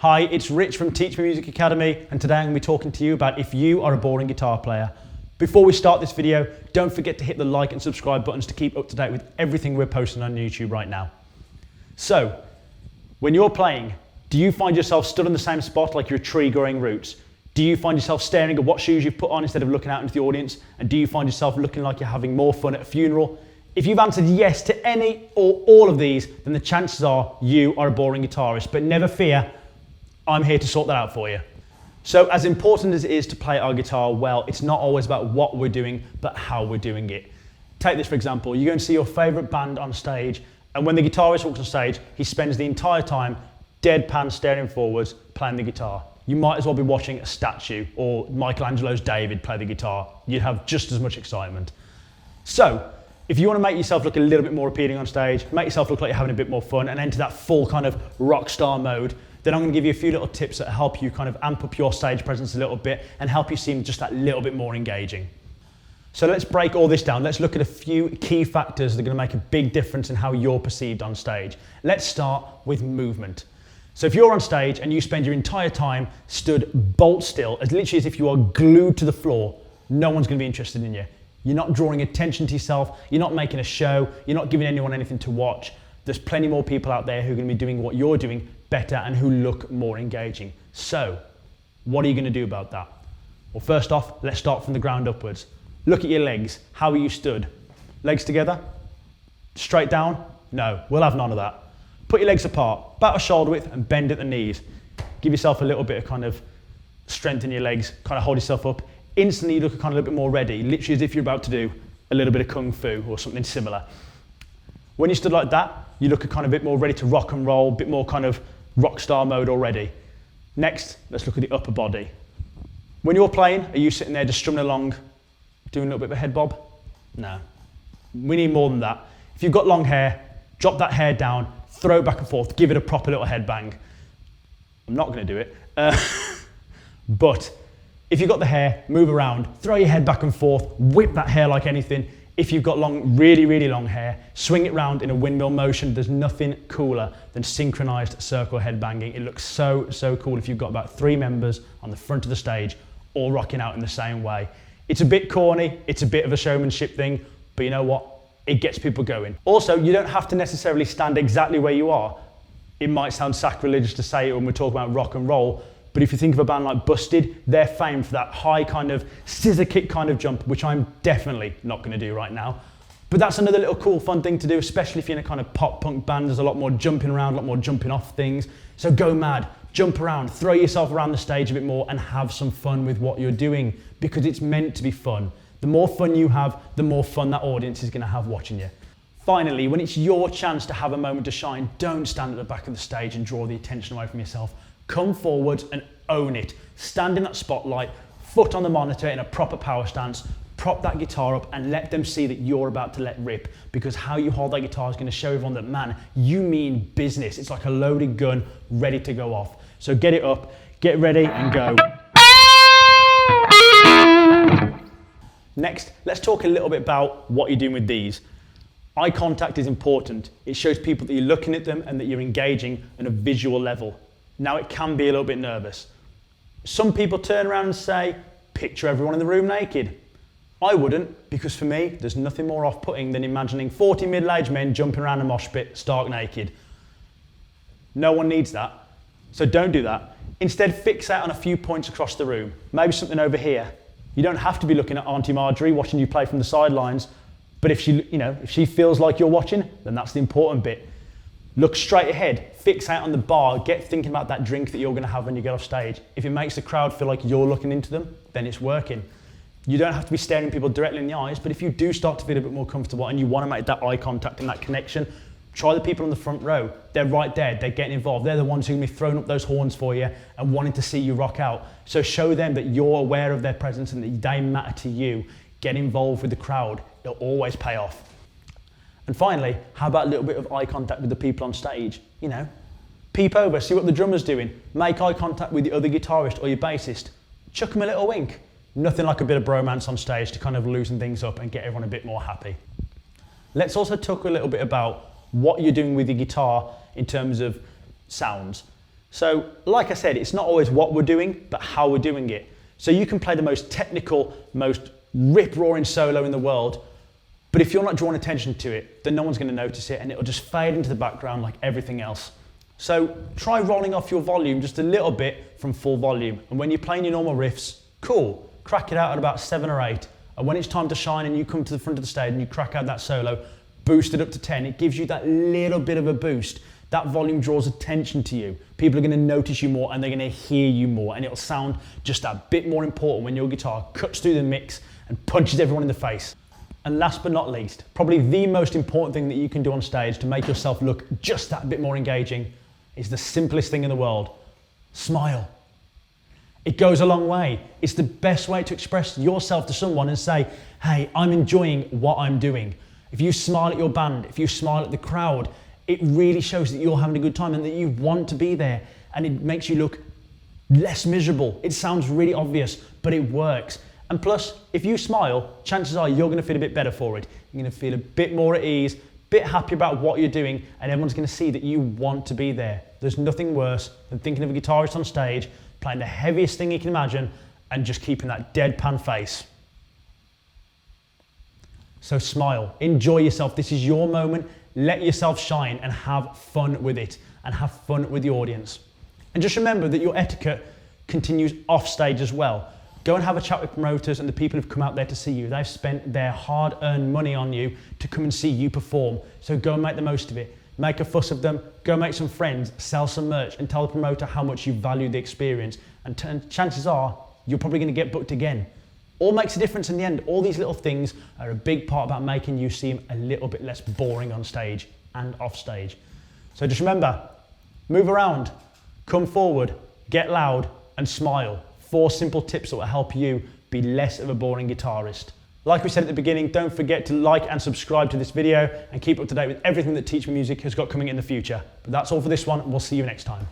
Hi, it's Rich from Teach Me Music Academy, and today I'm going to be talking to you about if you are a boring guitar player. Before we start this video, don't forget to hit the like and subscribe buttons to keep up to date with everything we're posting on YouTube right now. So, when you're playing, do you find yourself stood in the same spot like you're a tree growing roots? Do you find yourself staring at what shoes you've put on instead of looking out into the audience? And do you find yourself looking like you're having more fun at a funeral? If you've answered yes to any or all of these, then the chances are you are a boring guitarist. But never fear, I'm here to sort that out for you. So as important as it is to play our guitar well, it's not always about what we're doing, but how we're doing it. Take this for example, you go and see your favourite band on stage, and when the guitarist walks on stage, he spends the entire time deadpan staring forwards, playing the guitar. You might as well be watching a statue or Michelangelo's David play the guitar. You'd have just as much excitement. So, if you want to make yourself look a little bit more appealing on stage, make yourself look like you're having a bit more fun and enter that full kind of rock star mode, then I'm going to give you a few little tips that help you kind of amp up your stage presence a little bit and help you seem just that little bit more engaging. So let's break all this down. Let's look at a few key factors that are going to make a big difference in how you're perceived on stage. Let's start with movement. So if you're on stage and you spend your entire time stood bolt still, as literally as if you are glued to the floor, no one's going to be interested in you. You're not drawing attention to yourself, you're not making a show, you're not giving anyone anything to watch. There's plenty more people out there who are going to be doing what you're doing better and who look more engaging. So, what are you going to do about that? Well, first off, let's start from the ground upwards. Look at your legs. How are you stood? Legs together? Straight down? No, we'll have none of that. Put your legs apart, about a shoulder width and bend at the knees. Give yourself a little bit of kind of strength in your legs, kind of hold yourself up. Instantly you look kind of a little bit more ready, literally as if you're about to do a little bit of kung fu or something similar. When you stood like that, you look kind of a bit more ready to rock and roll, a bit more kind of rock star mode already. Next, let's look at the upper body. When you're playing, are you sitting there just strumming along, doing a little bit of a head bob? No, we need more than that. If you've got long hair, drop that hair down, throw it back and forth, give it a proper little head bang. I'm not going to do it, but if you've got the hair, move around, throw your head back and forth, whip that hair like anything. If you've got long, really, really long hair, swing it round in a windmill motion. There's nothing cooler than synchronized circle headbanging. It looks so, so cool if you've got about 3 members on the front of the stage, all rocking out in the same way. It's a bit corny, it's a bit of a showmanship thing, but you know what? It gets people going. Also, you don't have to necessarily stand exactly where you are. It might sound sacrilegious to say it when we're talking about rock and roll, but if you think of a band like Busted, they're famed for that high kind of scissor kick kind of jump, which I'm definitely not going to do right now. But that's another little cool fun thing to do, especially if you're in a kind of pop punk band. There's a lot more jumping around, a lot more jumping off things. So go mad, jump around, throw yourself around the stage a bit more and have some fun with what you're doing, because it's meant to be fun. The more fun you have, the more fun that audience is going to have watching you. Finally, when it's your chance to have a moment to shine, don't stand at the back of the stage and draw the attention away from yourself. Come forward and own it. Stand in that spotlight, foot on the monitor in a proper power stance, prop that guitar up and let them see that you're about to let rip, because how you hold that guitar is going to show everyone that, man, you mean business. It's like a loaded gun ready to go off. So get it up, get ready and go. Next, let's talk a little bit about what you're doing with these. Eye contact is important. It shows people that you're looking at them and that you're engaging on a visual level. Now, it can be a little bit nervous. Some people turn around and say, picture everyone in the room naked. I wouldn't, because for me, there's nothing more off-putting than imagining 40 middle-aged men jumping around a mosh pit stark naked. No one needs that, so don't do that. Instead, fixate on a few points across the room, maybe something over here. You don't have to be looking at Auntie Marjorie watching you play from the sidelines, but if she feels like you're watching, then that's the important bit. Look straight ahead, fixate on the bar, get thinking about that drink that you're going to have when you get off stage. If it makes the crowd feel like you're looking into them, then it's working. You don't have to be staring people directly in the eyes, but if you do start to feel a bit more comfortable and you want to make that eye contact and that connection, try the people on the front row. They're right there, they're getting involved. They're the ones who are going to be throwing up those horns for you and wanting to see you rock out. So show them that you're aware of their presence and that they matter to you. Get involved with the crowd, it'll always pay off. And finally, how about a little bit of eye contact with the people on stage? You know, peep over, see what the drummer's doing. Make eye contact with the other guitarist or your bassist. Chuck them a little wink. Nothing like a bit of bromance on stage to kind of loosen things up and get everyone a bit more happy. Let's also talk a little bit about what you're doing with your guitar in terms of sounds. So, like I said, it's not always what we're doing, but how we're doing it. So you can play the most technical, most rip-roaring solo in the world, but if you're not drawing attention to it, then no one's going to notice it and it'll just fade into the background like everything else. So try rolling off your volume just a little bit from full volume. And when you're playing your normal riffs, cool, crack it out at about 7 or 8. And when it's time to shine and you come to the front of the stage and you crack out that solo, boost it up to 10. It gives you that little bit of a boost. That volume draws attention to you. People are going to notice you more and they're going to hear you more, and it'll sound just that bit more important when your guitar cuts through the mix and punches everyone in the face. And last but not least, probably the most important thing that you can do on stage to make yourself look just that bit more engaging is the simplest thing in the world. Smile. It goes a long way. It's the best way to express yourself to someone and say, hey, I'm enjoying what I'm doing. If you smile at your band, if you smile at the crowd, it really shows that you're having a good time and that you want to be there, and it makes you look less miserable. It sounds really obvious, but it works. And plus, if you smile, chances are you're going to feel a bit better for it. You're going to feel a bit more at ease, a bit happy about what you're doing, and everyone's going to see that you want to be there. There's nothing worse than thinking of a guitarist on stage, playing the heaviest thing you can imagine, and just keeping that deadpan face. So smile, enjoy yourself. This is your moment. Let yourself shine and have fun with it, and have fun with the audience. And just remember that your etiquette continues off stage as well. Go and have a chat with promoters and the people who've come out there to see you. They've spent their hard-earned money on you to come and see you perform. So go and make the most of it. Make a fuss of them, go make some friends, sell some merch, and tell the promoter how much you value the experience. And chances are, you're probably going to get booked again. All makes a difference in the end. All these little things are a big part about making you seem a little bit less boring on stage and off stage. So just remember, move around, come forward, get loud, and smile. 4 simple tips that will help you be less of a boring guitarist. Like we said at the beginning, don't forget to like and subscribe to this video and keep up to date with everything that Teach Me Music has got coming in the future. But that's all for this one, and we'll see you next time.